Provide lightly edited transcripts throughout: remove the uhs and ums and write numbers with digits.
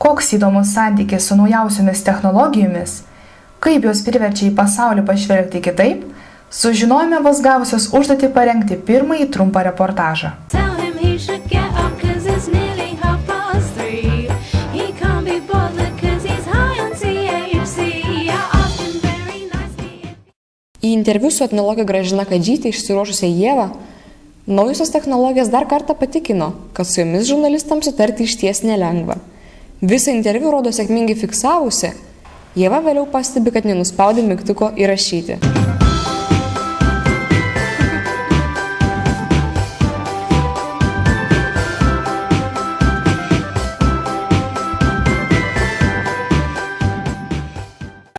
Koks įdomus santykis su naujausiomis technologijomis, kaip jos priverčia į pasaulį pažvelgti kitaip, sužinojome vos gavusios užduotį parengti pirmąjį trumpą reportažą. Į interviu su etnologe Gražina Kadžytė išsiruošusią Ievą, naujosios technologijos dar kartą patikino, kad su jomis žurnalistams sutarti išties nelengva. Visą interviu rodo sėkmingai fiksavusi, Ieva vėliau pastebi, kad nenuspaudė mygtuko įrašyti.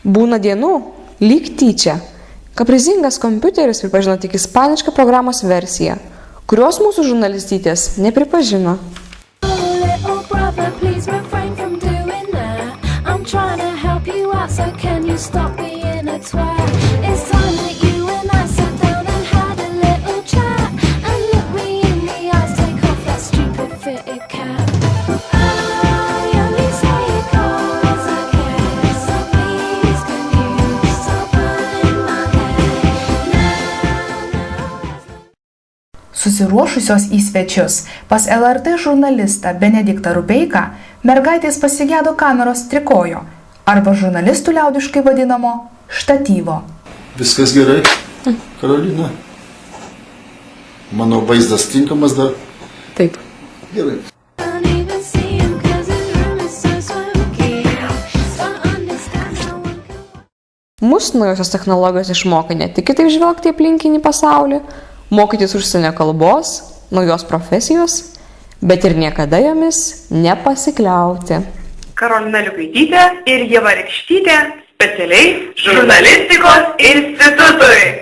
Būna dienų, lyg tyčia. Kaprizingas kompiuteris pripažino tik ispanišką programos versiją, kurios mūsų žurnalistytės nepripažino. Susiruošusios į svečius pas LRT žurnalistą Benediktą Rupeiką mergaitės pasigėdo kameros trikojo arba žurnalistų liaudiškai vadinamo štatyvo. Viskas gerai, Karolina? Mano vaizdas tinkamas dar? Taip. Gerai. Mūsų naujosios technologijos išmokė ne tik kitaip žvelgti aplinkinį pasaulį, mokytis užsienio kalbos, naujos profesijos, bet ir niekada jomis nepasikliauti. Karolina Liukaitytė ir Ieva Rykštytė specialiai žurnalistikos institutui.